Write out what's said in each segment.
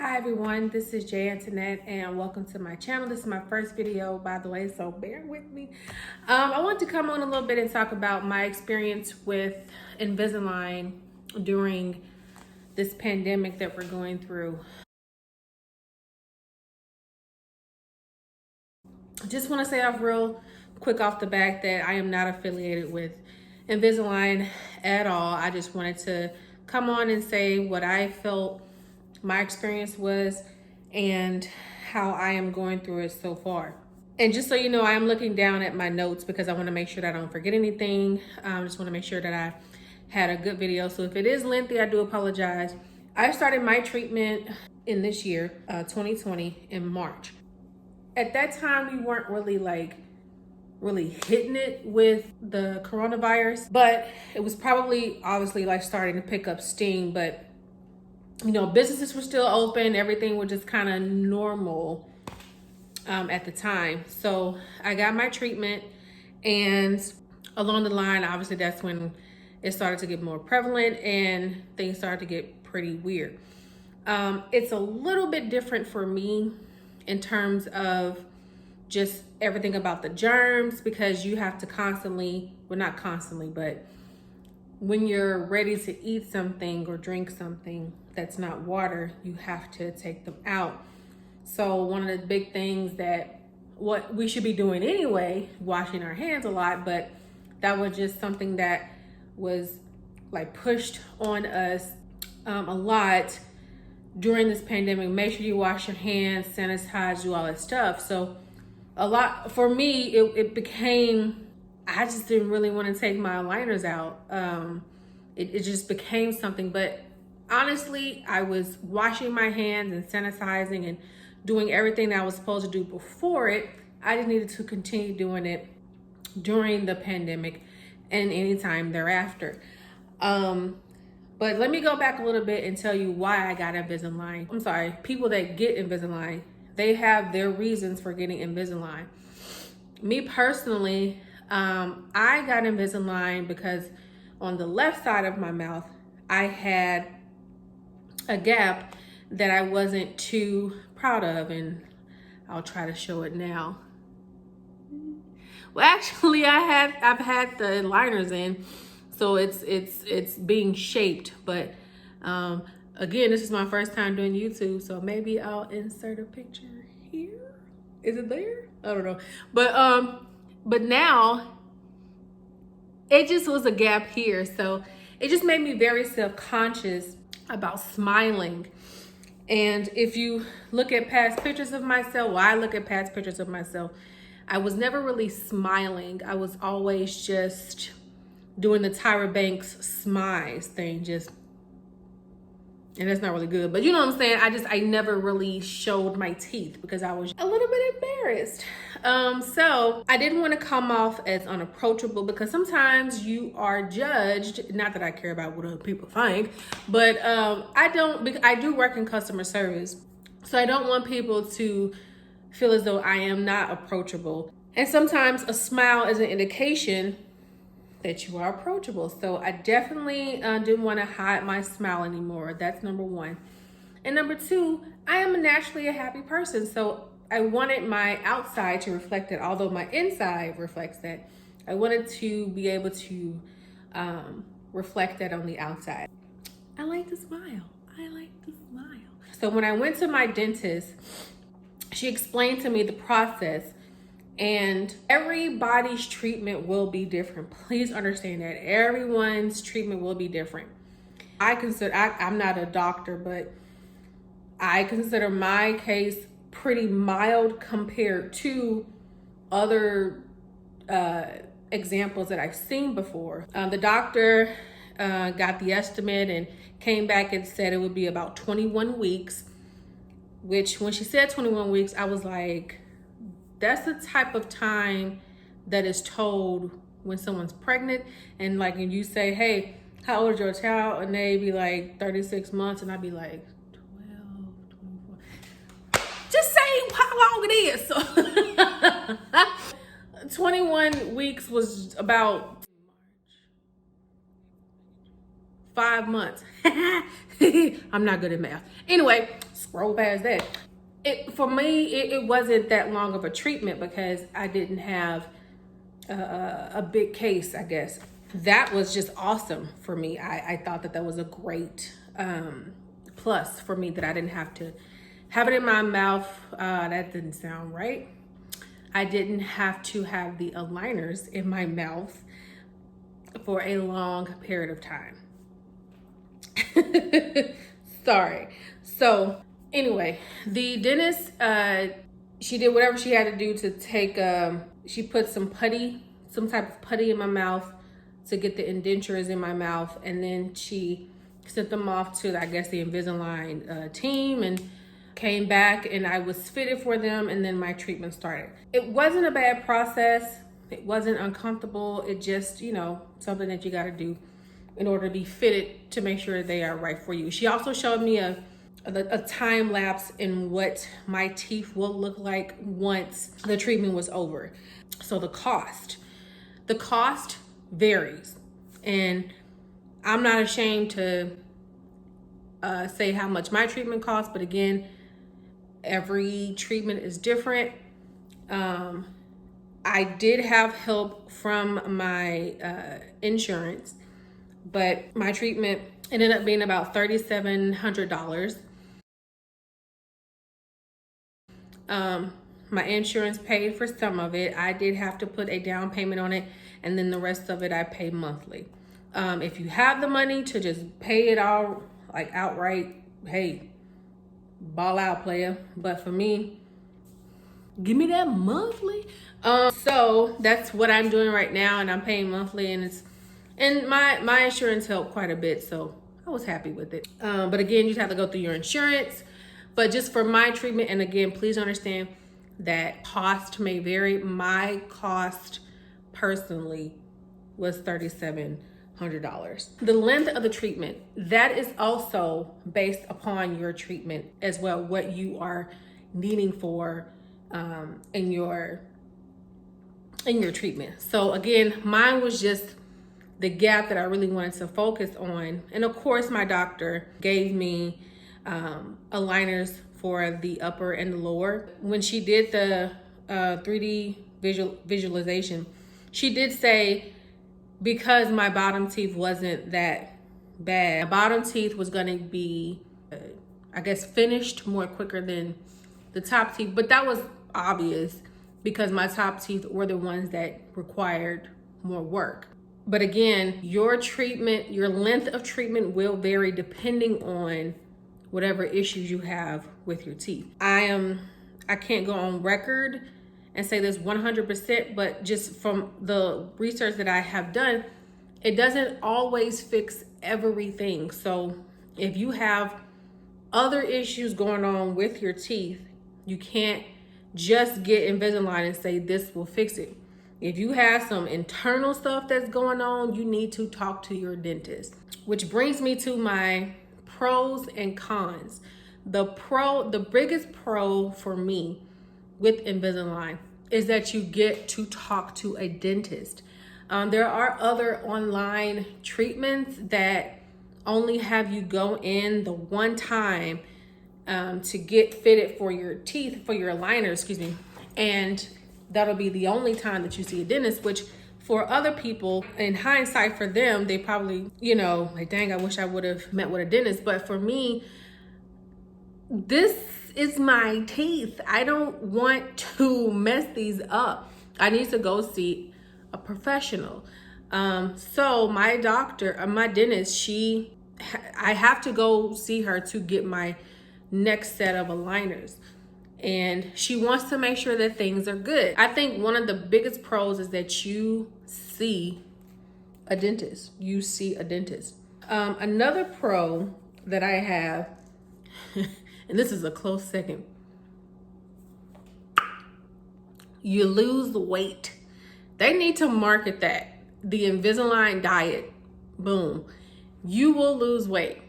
Hi everyone, this is Jay Antoinette and welcome to my channel. This is my first video, by the way, so bear with me. I want to come on a little bit and talk about my experience with Invisalign during this pandemic that we're going through. Just want to say off real quick off the back that I am not affiliated with Invisalign at all. I just wanted to come on and say what I felt my experience was and how I am going through it so far. And just so you know, I am looking down at my notes because I want to make sure that I don't forget anything. I just want to make sure that I had a good video. So if it is lengthy, I do apologize. I started my treatment in this year, 2020, in March. At that time, we weren't really hitting it with the coronavirus, but it was probably obviously like starting to pick up steam. But you know, businesses were still open. Everything was just kind of normal at the time. So I got my treatment, and along the line, obviously that's when it started to get more prevalent and things started to get pretty weird. It's a little bit different for me in terms of just everything about the germs, because you have to constantly, well, not constantly, but when you're ready to eat something or drink something that's not water, you have to take them out. So one of the big things that what we should be doing anyway, washing our hands a lot, but that was just something that was like pushed on us a lot during this pandemic. Make sure you wash your hands, sanitize, do all that stuff. So a lot for me, it became, I just didn't really want to take my aligners out. It just became something. But honestly, I was washing my hands and sanitizing and doing everything that I was supposed to do before it. I just needed to continue doing it during the pandemic and anytime thereafter. But let me go back a little bit and tell you why I got Invisalign. I'm sorry, people that get Invisalign, they have their reasons for getting Invisalign. Me personally, I got Invisalign because on the left side of my mouth, I had a gap that I wasn't too proud of, and I'll try to show it now. Well, actually, I've had the aligners in, so it's being shaped. But again, this is my first time doing YouTube, so maybe I'll insert a picture here. Is it there? I don't know. But now it just was a gap here, so it just made me very self-conscious about smiling. And if you look at past pictures of myself, well, I look at past pictures of myself, I was never really smiling. I was always just doing the Tyra Banks smize thing, just, and that's not really good, but you know what I'm saying? I never really showed my teeth because I was a little bit embarrassed. So I didn't want to come off as unapproachable, because sometimes you are judged. Not that I care about what other people think, but I do work in customer service. So I don't want people to feel as though I am not approachable. And sometimes a smile is an indication that you are approachable. So I definitely didn't want to hide my smile anymore. That's number one. And number two, I am naturally a happy person. So I wanted my outside to reflect that, although my inside reflects that. I wanted to be able to reflect that on the outside. I like to smile. I like to smile. So when I went to my dentist, she explained to me the process. And everybody's treatment will be different. Please understand that everyone's treatment will be different. I'm not a doctor, but I consider my case pretty mild compared to other examples that I've seen before. The doctor got the estimate and came back and said it would be about 21 weeks, which when she said 21 weeks, I was like, that's the type of time that is told when someone's pregnant. And like, when you say, hey, how old is your child? And they be like 36 months. And I'd be like, 12, 24. Just say how long it is. 21 weeks was about 5 months. I'm not good at math. Anyway, scroll past that. For me, it wasn't that long of a treatment because I didn't have a big case, I guess. That was just awesome for me. I thought that was a great plus for me, that I didn't have to have it in my mouth. That didn't sound right. I didn't have to have the aligners in my mouth for a long period of time. Sorry. So anyway, the dentist, she did whatever she had to do to take, she put some type of putty in my mouth to get the indentures in my mouth. And then she sent them off to, I guess, the Invisalign team, and came back and I was fitted for them. And then my treatment started. It wasn't a bad process. It wasn't uncomfortable. It just, something that you got to do in order to be fitted to make sure they are right for you. She also showed me a time lapse in what my teeth will look like once the treatment was over. So the cost varies, and I'm not ashamed to say how much my treatment costs, but again, every treatment is different. I did have help from my insurance, but my treatment ended up being about $3,700. My insurance paid for some of it. I did have to put a down payment on it, and then the rest of it I pay monthly. If you have the money to just pay it all like outright, hey, ball out, player. But for me, give me that monthly. So that's what I'm doing right now, and I'm paying monthly, and my insurance helped quite a bit, so I was happy with it. But again, you just have to go through your insurance. But just for my treatment, and again, please understand that cost may vary. My cost personally was $3,700. The length of the treatment, that is also based upon your treatment as well, what you are needing for in your treatment. So again, mine was just the gap that I really wanted to focus on. And of course, my doctor gave me aligners for the upper and the lower. When she did the 3D visualization, she did say, because my bottom teeth wasn't that bad, my bottom teeth was gonna be, I guess, finished more quicker than the top teeth. But that was obvious because my top teeth were the ones that required more work. But again, your treatment, your length of treatment will vary depending on whatever issues you have with your teeth. I can't go on record and say this 100%, but just from the research that I have done, it doesn't always fix everything. So if you have other issues going on with your teeth, you can't just get Invisalign and say this will fix it. If you have some internal stuff that's going on, you need to talk to your dentist. Which brings me to my pros and cons. The biggest pro for me with Invisalign is that you get to talk to a dentist. There are other online treatments that only have you go in the one time to get fitted for your teeth, for your aligners, and that'll be the only time that you see a dentist, which for other people, in hindsight for them, they probably, like, dang, I wish I would have met with a dentist. But for me, this is my teeth. I don't want to mess these up. I need to go see a professional. So my doctor, my dentist, I have to go see her to get my next set of aligners. And she wants to make sure that things are good. I think one of the biggest pros is that you see a dentist. Another pro that I have, and this is a close second, you lose weight. They need to market that. The Invisalign diet, boom. You will lose weight.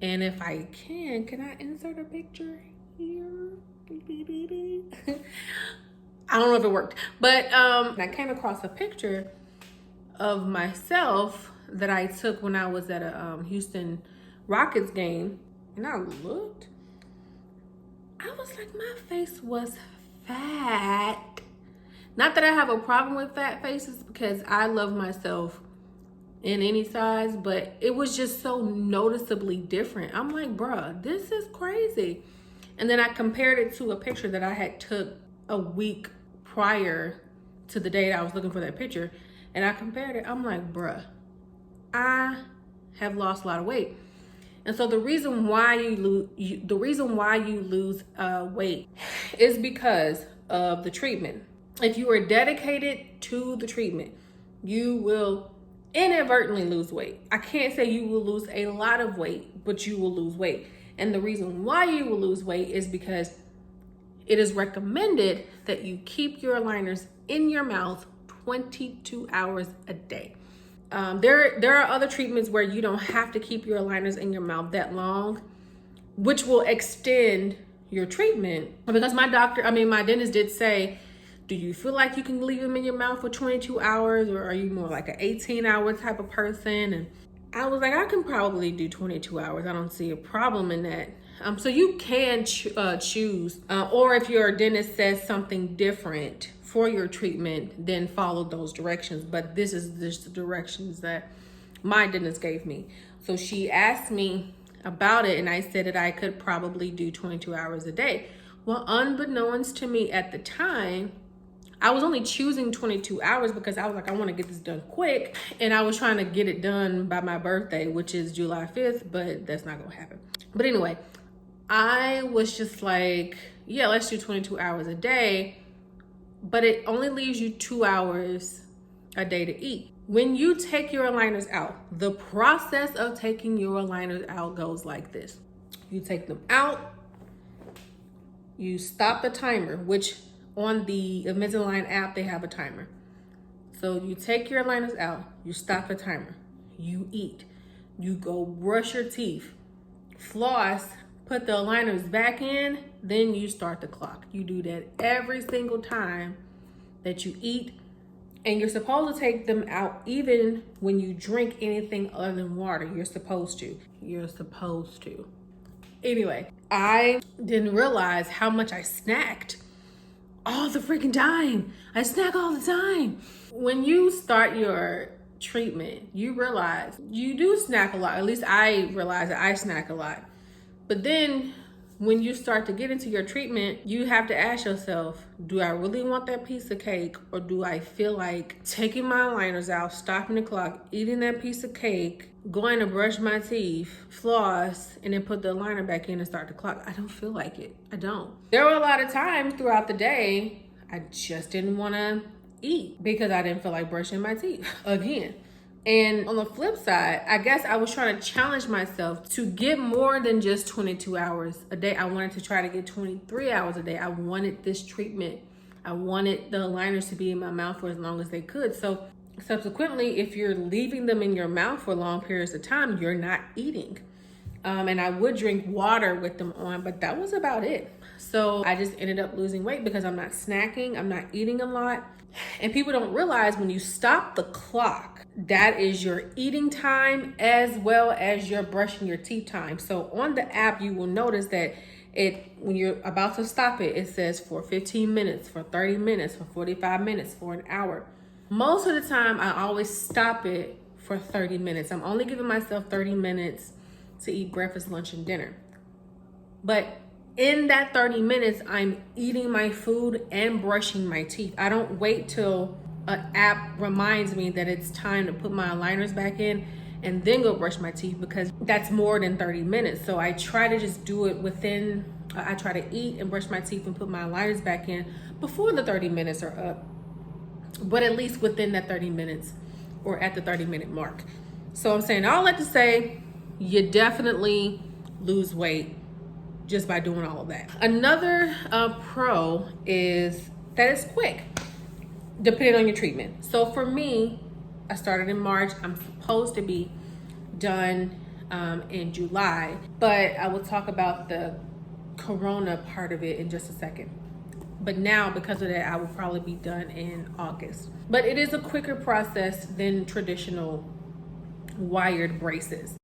And if I can I insert a picture here? I don't know if it worked, but I came across a picture of myself that I took when I was at a Houston Rockets game, and I looked, I was like, my face was fat. Not that I have a problem with fat faces, because I love myself in any size, but it was just so noticeably different. I'm like, bruh, this is crazy. And then I compared it to a picture that I had took a week prior to the day that I was looking for that picture. And I compared it. I'm like, bruh, I have lost a lot of weight. And so the reason why you lose weight is because of the treatment. If you are dedicated to the treatment, you will inadvertently lose weight. I can't say you will lose a lot of weight, but you will lose weight. And the reason why you will lose weight is because it is recommended that you keep your aligners in your mouth 22 hours a day. There are other treatments where you don't have to keep your aligners in your mouth that long, which will extend your treatment. Because my dentist did say, do you feel like you can leave them in your mouth for 22 hours, or are you more like an 18-hour type of person? And I was like, I can probably do 22 hours. I don't see a problem in that. So you can choose, or if your dentist says something different for your treatment, then follow those directions. But this is just the directions that my dentist gave me. So she asked me about it, and I said that I could probably do 22 hours a day. Well, unbeknownst to me at the time, I was only choosing 22 hours because I was like, I want to get this done quick. And I was trying to get it done by my birthday, which is July 5th, but that's not going to happen. But anyway, I was just like, yeah, let's do 22 hours a day, but it only leaves you 2 hours a day to eat. When you take your aligners out, the process of taking your aligners out goes like this. You take them out, you stop the timer, which on the Invisalign app, they have a timer. So you take your aligners out, you stop the timer, you eat, you go brush your teeth, floss, put the aligners back in, then you start the clock. You do that every single time that you eat, and you're supposed to take them out even when you drink anything other than water. You're supposed to. Anyway, I didn't realize how much I snacked all the freaking time. I snack all the time. When you start your treatment, you realize you do snack a lot. At least I realize that I snack a lot. But then when you start to get into your treatment, you have to ask yourself, do I really want that piece of cake, or do I feel like taking my aligners out, stopping the clock, eating that piece of cake, going to brush my teeth, floss, and then put the aligner back in and start the clock? I don't feel like it. I don't. There were a lot of times throughout the day I just didn't want to eat because I didn't feel like brushing my teeth again. And on the flip side, I guess I was trying to challenge myself to get more than just 22 hours a day. I wanted to try to get 23 hours a day. I wanted this treatment. I wanted the aligners to be in my mouth for as long as they could. So subsequently, if you're leaving them in your mouth for long periods of time, you're not eating. And I would drink water with them on, but that was about it. So I just ended up losing weight because I'm not snacking, I'm not eating a lot. And people don't realize when you stop the clock, that is your eating time as well as your brushing your teeth time. So on the app, you will notice that when you're about to stop it, it says for 15 minutes, for 30 minutes, for 45 minutes, for an hour. Most of the time, I always stop it for 30 minutes. I'm only giving myself 30 minutes to eat breakfast, lunch, and dinner. But in that 30 minutes, I'm eating my food and brushing my teeth. I don't wait till an app reminds me that it's time to put my aligners back in and then go brush my teeth, because that's more than 30 minutes. So I try to just do it I try to eat and brush my teeth and put my aligners back in before the 30 minutes are up, but at least within that 30 minutes or at the 30-minute mark. So I'm saying all that to say, you definitely lose weight just by doing all of that. Another pro is that it's quick, depending on your treatment. So for me, I started in March. I'm supposed to be done in July, but I will talk about the corona part of it in just a second. But now, because of that, I will probably be done in August. But it is a quicker process than traditional wired braces.